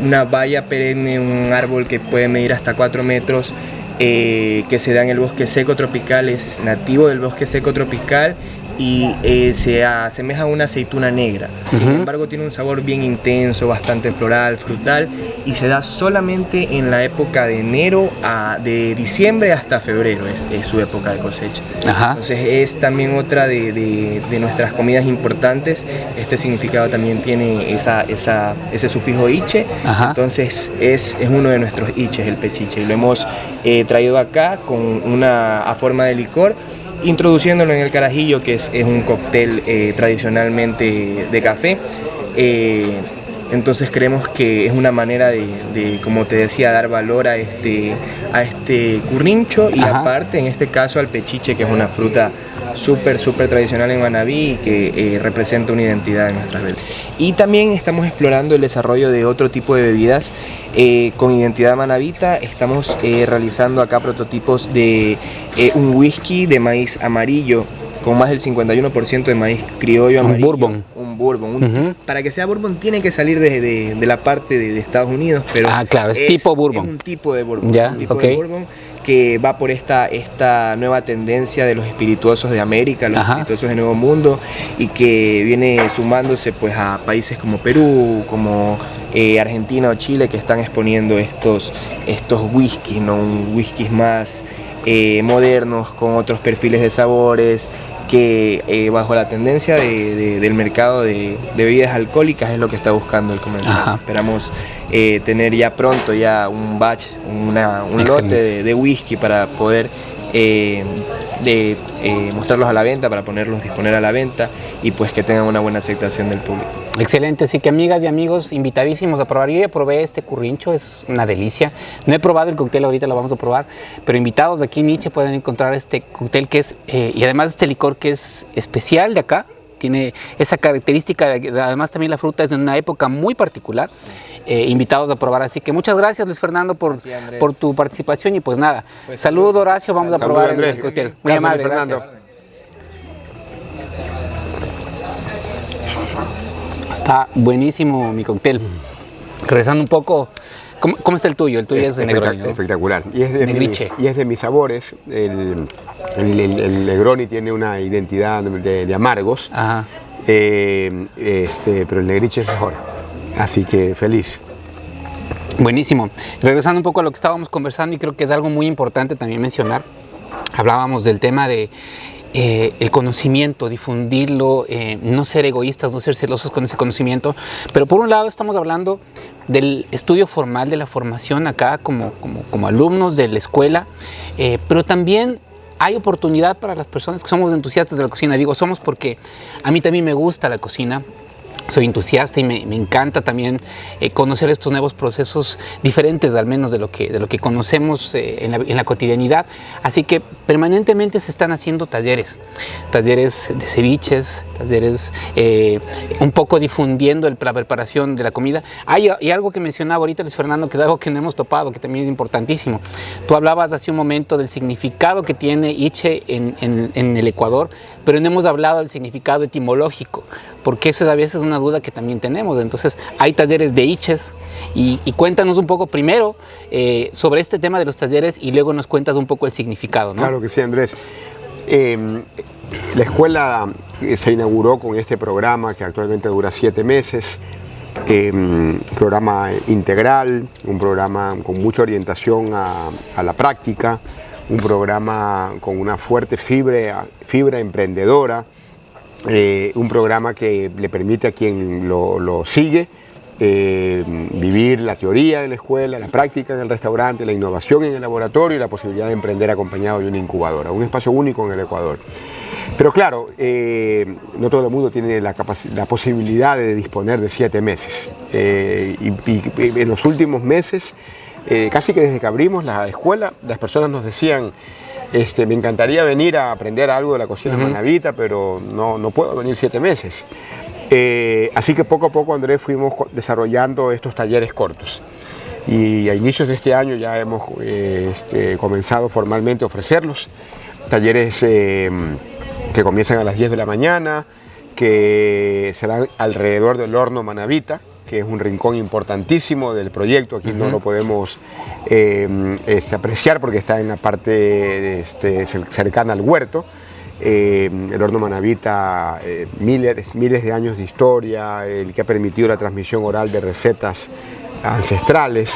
una baya perenne, un árbol que puede medir hasta 4 metros, que se da en el bosque seco tropical, es nativo del bosque seco tropical y se asemeja a una aceituna negra. Sin embargo, tiene un sabor bien intenso, bastante floral, frutal, y se da solamente en la época de enero de diciembre hasta febrero, es su época de cosecha. Ajá. Entonces es también otra de nuestras comidas importantes. Este significado también tiene ese sufijo iche. Ajá. Entonces es uno de nuestros iches, el pechiche, y lo hemos traído acá a forma de licor, introduciéndolo en el carajillo, que es un cóctel tradicionalmente de café. Entonces creemos que es una manera de, como te decía, dar valor a este currincho y Ajá. aparte, en este caso, al pechiche, que es una fruta súper tradicional en Manabí y que representa una identidad de nuestras bebidas. Y también estamos explorando el desarrollo de otro tipo de bebidas con identidad manabita. Estamos realizando acá prototipos de un whisky de maíz amarillo con más del 51% de maíz criollo amarillo. Un bourbon. Para que sea bourbon tiene que salir de la parte de Estados Unidos, pero claro, es tipo bourbon. Es un tipo de bourbon. Ya, un tipo de bourbon que va por esta nueva tendencia de los espirituosos de América, los espirituosos de Nuevo Mundo, y que viene sumándose pues a países como Perú, como Argentina o Chile, que están exponiendo estos whiskies, ¿no? Whiskies más modernos, con otros perfiles de sabores, que bajo la tendencia del mercado de bebidas alcohólicas es lo que está buscando el comensal. Esperamos tener ya pronto un batch, un lote de whisky para poder mostrarlos a la venta, para disponer a la venta y pues que tengan una buena aceptación del público. Excelente, así que amigas y amigos, invitadísimos a probar. Yo ya probé este currincho, es una delicia. No he probado el cóctel, ahorita lo vamos a probar, pero invitados de aquí en Niche pueden encontrar este cóctel que es, y además este licor que es especial de acá, tiene esa característica, además también la fruta es de una época muy particular. Invitados a probar, así que muchas gracias Luis Fernando por tu participación y pues nada, salud Horacio, vamos a probar el cóctel. Muy amable, gracias. Está buenísimo mi cóctel. Regresando un poco, ¿cómo está el tuyo? El tuyo es de Negroni, ¿no? Espectacular. Y es de mis sabores. El Negroni tiene una identidad de amargos, pero el Negriche es mejor. Así que feliz. Buenísimo. Regresando un poco a lo que estábamos conversando, y creo que es algo muy importante también mencionar. Hablábamos del tema de el conocimiento, difundirlo, no ser egoístas, no ser celosos con ese conocimiento, pero por un lado estamos hablando del estudio formal, de la formación acá como alumnos de la escuela, pero también hay oportunidad para las personas que somos entusiastas de la cocina. Digo somos porque a mí también me gusta la cocina. Soy entusiasta y me encanta también conocer estos nuevos procesos diferentes, al menos de lo que conocemos en la cotidianidad. Así que permanentemente se están haciendo talleres de ceviches, talleres un poco difundiendo la preparación de la comida. Hay algo que mencionaba ahorita Luis Fernando, que es algo que no hemos topado, que también es importantísimo. Tú hablabas hace un momento del significado que tiene Iche en el Ecuador, pero no hemos hablado del significado etimológico, porque eso a veces es una duda que también tenemos. Entonces hay talleres de Iches y cuéntanos un poco primero sobre este tema de los talleres y luego nos cuentas un poco el significado, ¿no? Claro que sí, Andrés. La escuela se inauguró con este programa que actualmente dura 7 meses, programa integral, un programa con mucha orientación a la práctica, un programa con una fuerte fibra emprendedora, un programa que le permite a quien lo sigue vivir la teoría en la escuela, la práctica en el restaurante, la innovación en el laboratorio y la posibilidad de emprender acompañado de una incubadora, un espacio único en el Ecuador. Pero claro, no todo el mundo tiene la posibilidad de disponer de 7 meses. Y en los últimos meses, casi que desde que abrimos la escuela, las personas nos decían, me encantaría venir a aprender algo de la cocina manabita, pero no puedo venir 7 meses. Así que poco a poco, Andrés, fuimos desarrollando estos talleres cortos. Y a inicios de este año ya hemos comenzado formalmente a ofrecerlos. Talleres que comienzan a las 10 de la mañana, que se dan alrededor del horno manabita, que es un rincón importantísimo del proyecto. Aquí no lo podemos apreciar porque está en la parte cercana al huerto. El horno manabita, miles de años de historia, el que ha permitido la transmisión oral de recetas ancestrales.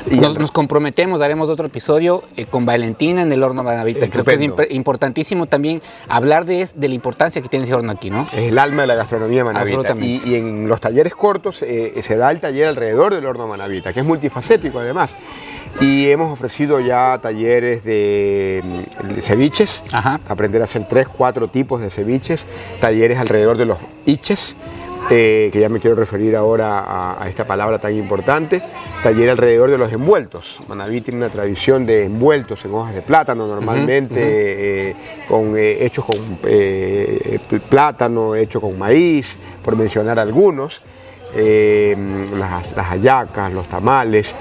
Nos comprometemos, haremos otro episodio con Valentina en el horno manabita. Creo que es importantísimo también hablar de la importancia que tiene ese horno aquí, ¿no? Es el alma de la gastronomía manabita. Y en los talleres cortos se da el taller alrededor del horno manabita, que es multifacético además. Y hemos ofrecido ya talleres de ceviches, aprender a hacer 3, 4 tipos de ceviches, talleres alrededor de los iches, que ya me quiero referir ahora a esta palabra tan importante, taller alrededor de los envueltos. Manabí tiene una tradición de envueltos en hojas de plátano, normalmente hechos con plátano, hechos con maíz, por mencionar algunos. Las hallacas, los tamales,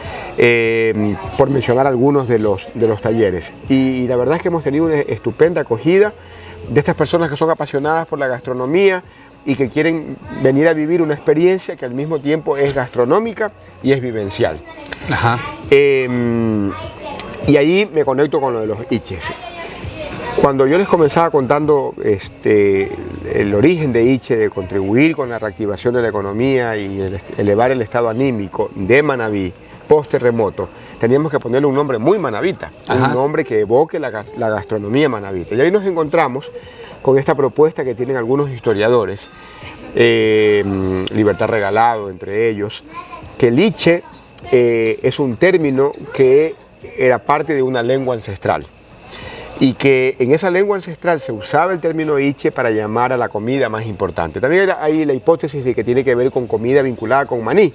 por mencionar algunos de los talleres. Y la verdad es que hemos tenido una estupenda acogida de estas personas que son apasionadas por la gastronomía y que quieren venir a vivir una experiencia que al mismo tiempo es gastronómica y es vivencial. Y ahí me conecto con lo de los iches. Cuando yo les comenzaba contando el origen de Iche, de contribuir con la reactivación de la economía y elevar el estado anímico de Manabí post-terremoto, teníamos que ponerle un nombre muy manabita, un nombre que evoque la gastronomía manabita. Y ahí nos encontramos con esta propuesta que tienen algunos historiadores, Libertad Regalado entre ellos, que el Iche es un término que era parte de una lengua ancestral. Y que en esa lengua ancestral se usaba el término iche para llamar a la comida más importante. También hay la hipótesis de que tiene que ver con comida vinculada con maní.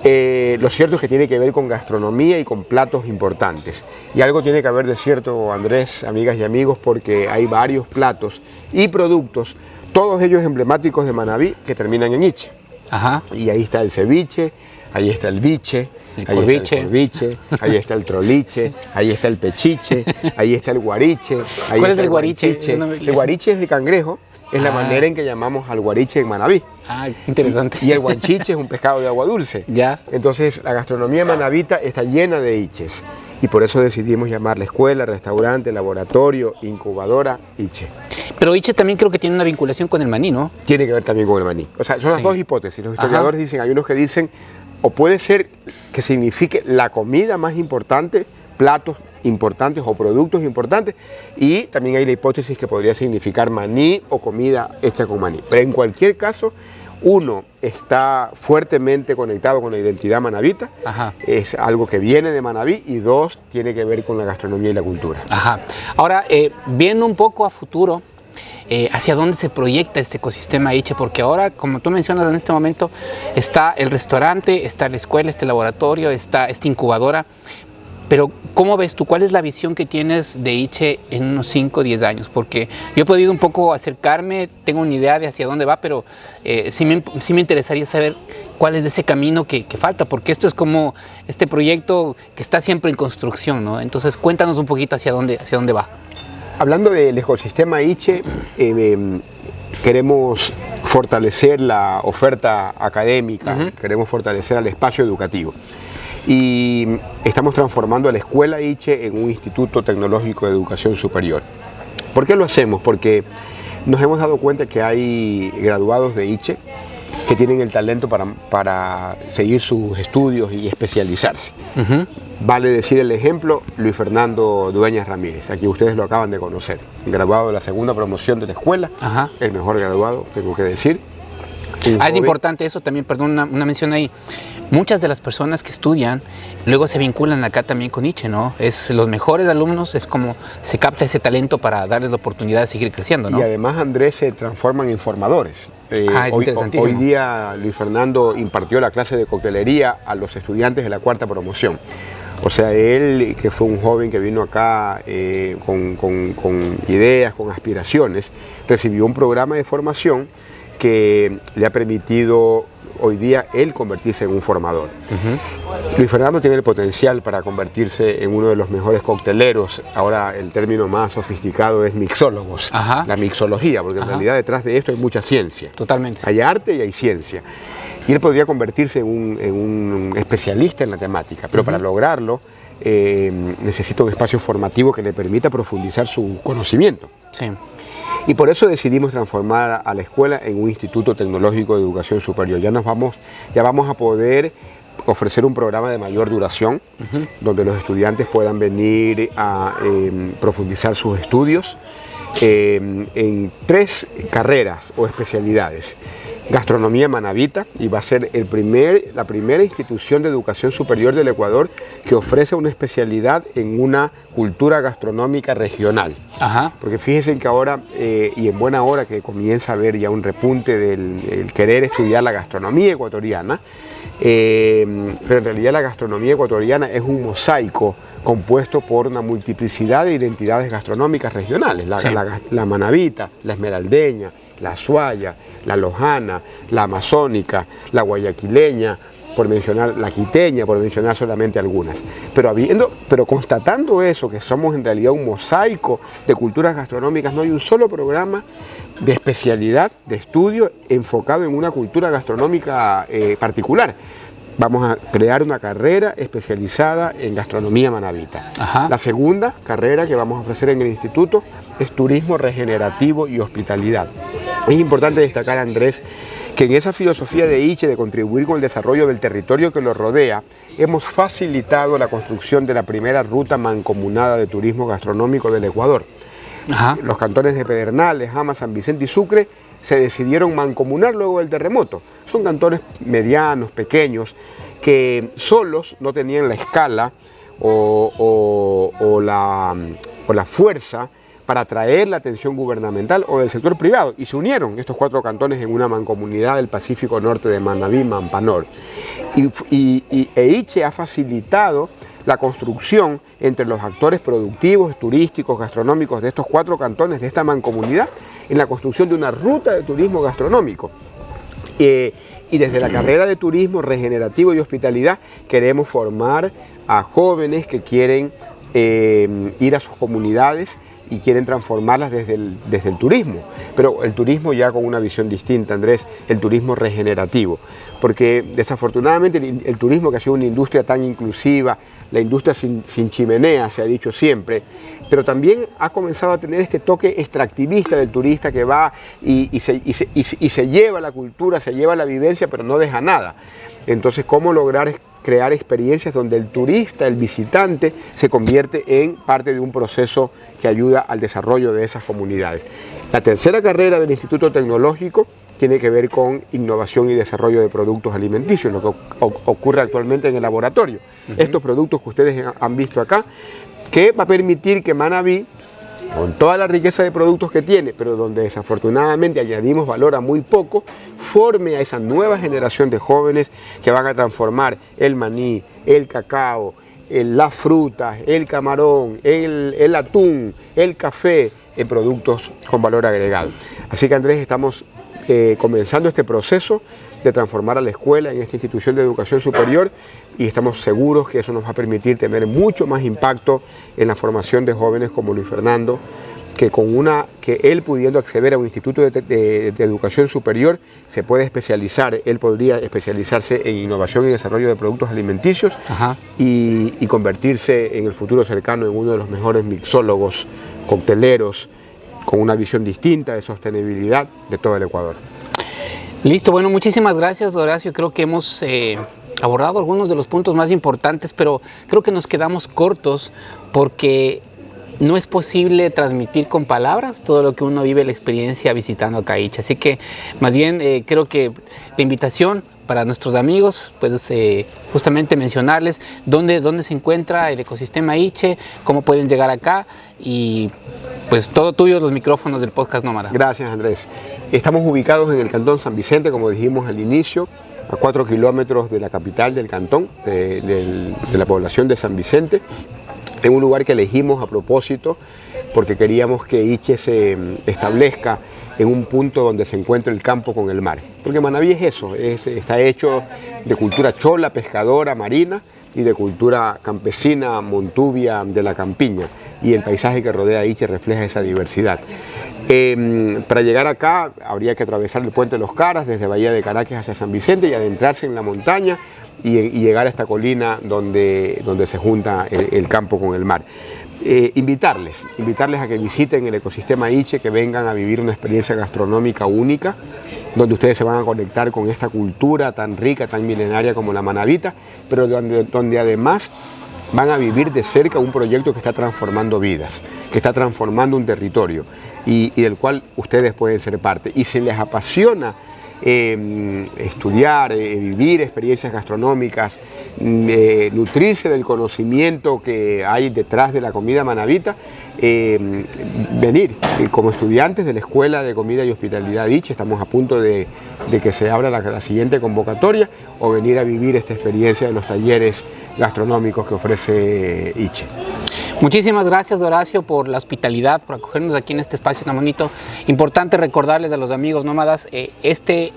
Lo cierto es que tiene que ver con gastronomía y con platos importantes. Y algo tiene que haber de cierto, Andrés, amigas y amigos, porque hay varios platos y productos, todos ellos emblemáticos de Manabí, que terminan en iche. Y ahí está el ceviche, ahí está el biche, ahí está el corviche, ahí está el troliche, ahí está el pechiche, ahí está el guariche. ¿Cuál es el guariche? El guariche es de cangrejo, es la manera en que llamamos al guariche en Manabí. Interesante. Y el guanchiche es un pescado de agua dulce. Entonces la gastronomía manabita está llena de iches. Y por eso decidimos llamarla escuela, restaurante, laboratorio, incubadora, iche. Pero iche también creo que tiene una vinculación con el maní, ¿no? Tiene que ver también con el maní. O sea, son las dos hipótesis. Los historiadores dicen, hay unos que dicen, o puede ser que signifique la comida más importante, platos importantes o productos importantes, y también hay la hipótesis que podría significar maní o comida hecha con maní. Pero en cualquier caso, uno está fuertemente conectado con la identidad manabita, es algo que viene de Manabí, y dos, tiene que ver con la gastronomía y la cultura. Ahora, viendo un poco a futuro, hacia dónde se proyecta este ecosistema Iche, porque ahora, como tú mencionas, en este momento está el restaurante, está la escuela, este laboratorio, está esta incubadora, pero ¿cómo ves tú? ¿Cuál es la visión que tienes de Iche en unos 5 o 10 años? Porque yo he podido un poco acercarme, tengo una idea de hacia dónde va, pero sí me interesaría saber cuál es ese camino que falta, porque esto es como este proyecto que está siempre en construcción, ¿no? Entonces cuéntanos un poquito hacia dónde va. Hablando del ecosistema Iche, queremos fortalecer la oferta académica, queremos fortalecer el espacio educativo. Y estamos transformando a la escuela Iche en un instituto tecnológico de educación superior. ¿Por qué lo hacemos? Porque nos hemos dado cuenta que hay graduados de Iche que tienen el talento para seguir sus estudios y especializarse. Vale decir el ejemplo, Luis Fernando Dueñas Ramírez, aquí ustedes lo acaban de conocer, graduado de la segunda promoción de la escuela, el mejor graduado, tengo que decir. Es importante eso también, perdón, una mención ahí. Muchas de las personas que estudian luego se vinculan acá también con ICHE, ¿no? Es los mejores alumnos, es como se capta ese talento para darles la oportunidad de seguir creciendo, ¿no? Y además, Andrés, se transforman en formadores. Es interesantísimo. Hoy día Luis Fernando impartió la clase de coctelería a los estudiantes de la 4ª promoción. O sea, él, que fue un joven que vino acá con ideas, con aspiraciones, recibió un programa de formación que le ha permitido hoy día él convertirse en un formador. Luis Fernando tiene el potencial para convertirse en uno de los mejores cocteleros. Ahora el término más sofisticado es mixólogos, la mixología, porque en realidad detrás de esto hay mucha ciencia. Totalmente. Hay arte y hay ciencia. Y él podría convertirse en un especialista en la temática, pero para lograrlo necesita un espacio formativo que le permita profundizar su conocimiento. Sí. Y por eso decidimos transformar a la escuela en un instituto tecnológico de educación superior. Ya vamos a poder ofrecer un programa de mayor duración, donde los estudiantes puedan venir a profundizar sus estudios en 3 carreras o especialidades. Gastronomía manabita, y va a ser la primera institución de educación superior del Ecuador que ofrece una especialidad en una cultura gastronómica regional. Porque fíjense que ahora, y en buena hora que comienza a haber ya un repunte del querer estudiar la gastronomía ecuatoriana, pero en realidad la gastronomía ecuatoriana es un mosaico compuesto por una multiplicidad de identidades gastronómicas regionales, la manabita, la esmeraldeña, la azuaya, la lojana, la amazónica, la guayaquileña, por mencionar la quiteña, por mencionar solamente algunas. Pero constatando eso, que somos en realidad un mosaico de culturas gastronómicas, no hay un solo programa de especialidad, de estudio, enfocado en una cultura gastronómica particular. Vamos a crear una carrera especializada en gastronomía manabita. La segunda carrera que vamos a ofrecer en el instituto es turismo regenerativo y hospitalidad. Es importante destacar, Andrés, que en esa filosofía de ICHE de contribuir con el desarrollo del territorio que lo rodea, hemos facilitado la construcción de la primera ruta mancomunada de turismo gastronómico del Ecuador. Los cantones de Pedernales, Jama, San Vicente y Sucre se decidieron mancomunar luego del terremoto. Son cantones medianos, pequeños, que solos no tenían la escala o la fuerza para atraer la atención gubernamental o del sector privado, y se unieron estos 4 cantones en una mancomunidad del Pacífico Norte de Manabí, Mampanor. ICHE ha facilitado la construcción entre los actores productivos, turísticos, gastronómicos de estos 4 cantones, de esta mancomunidad, en la construcción de una ruta de turismo gastronómico. Y desde la carrera de turismo regenerativo y hospitalidad queremos formar a jóvenes que quieren ir a sus comunidades y quieren transformarlas desde el turismo, pero el turismo ya con una visión distinta, Andrés, el turismo regenerativo, porque desafortunadamente el turismo, que ha sido una industria tan inclusiva, la industria sin chimenea, se ha dicho siempre, pero también ha comenzado a tener este toque extractivista del turista que va y se lleva la cultura, se lleva la vivencia, pero no deja nada. Entonces, ¿cómo lograr crear experiencias donde el turista, el visitante, se convierte en parte de un proceso que ayuda al desarrollo de esas comunidades? La tercera carrera del Instituto Tecnológico tiene que ver con innovación y desarrollo de productos alimenticios, lo que ocurre actualmente en el laboratorio. Estos productos que ustedes han visto acá, que va a permitir que Manabí, con toda la riqueza de productos que tiene, pero donde desafortunadamente añadimos valor a muy poco, forme a esa nueva generación de jóvenes que van a transformar el maní, el cacao, las frutas, el camarón, el atún, el café, en productos con valor agregado. Así que, Andrés, estamos comenzando este proceso de transformar a la escuela en esta institución de educación superior, y estamos seguros que eso nos va a permitir tener mucho más impacto en la formación de jóvenes como Luis Fernando, que él, pudiendo acceder a un instituto de educación superior, se puede especializar. Él podría especializarse en innovación y desarrollo de productos alimenticios y convertirse en el futuro cercano en uno de los mejores mixólogos, cocteleros, con una visión distinta de sostenibilidad de todo el Ecuador. Listo, bueno, muchísimas gracias, Horacio. Creo que hemos abordado algunos de los puntos más importantes, pero creo que nos quedamos cortos porque no es posible transmitir con palabras todo lo que uno vive la experiencia visitando acá Iche. Así que más bien creo que la invitación para nuestros amigos, pues justamente mencionarles dónde se encuentra el ecosistema Iche, cómo pueden llegar acá y pues todo tuyo los micrófonos del podcast Nómada. Gracias, Andrés. Estamos ubicados en el Cantón San Vicente, como dijimos al inicio, a 4 kilómetros de la capital del cantón, de la población de San Vicente, en un lugar que elegimos a propósito porque queríamos que Iche se establezca en un punto donde se encuentre el campo con el mar. Porque Manabí es eso, está hecho de cultura chola, pescadora, marina y de cultura campesina, montuvia, de la campiña. Y el paisaje que rodea a Iche refleja esa diversidad. Para llegar acá habría que atravesar el puente de los Caras desde Bahía de Caracas hacia San Vicente y adentrarse en la montaña y llegar a esta colina donde se junta el campo con el mar. Invitarles a que visiten el ecosistema Iche, que vengan a vivir una experiencia gastronómica única, donde ustedes se van a conectar con esta cultura tan rica, tan milenaria como la manabita, pero donde además van a vivir de cerca un proyecto que está transformando vidas, que está transformando un territorio y del cual ustedes pueden ser parte. Y si les apasiona estudiar, vivir experiencias gastronómicas, nutrirse del conocimiento que hay detrás de la comida manabita, venir como estudiantes de la Escuela de Comida y Hospitalidad Iche, estamos a punto de que se abra la siguiente convocatoria, o venir a vivir esta experiencia de los talleres gastronómicos que ofrece Iche. Muchísimas gracias, Horacio, por la hospitalidad, por acogernos aquí en este espacio tan bonito. Importante recordarles a los amigos nómadas, este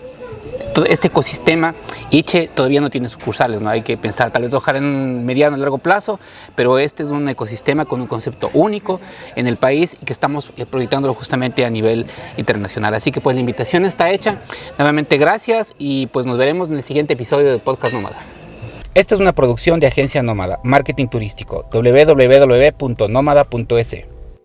ecosistema Iche todavía no tiene sucursales, ¿no? Hay que pensar, tal vez ojalá en un mediano y largo plazo, pero este es un ecosistema con un concepto único en el país y que estamos proyectándolo justamente a nivel internacional. Así que pues la invitación está hecha. Nuevamente gracias y pues nos veremos en el siguiente episodio del Podcast Nómada. Esta es una producción de Agencia Nómada, Marketing Turístico, www.nomada.es.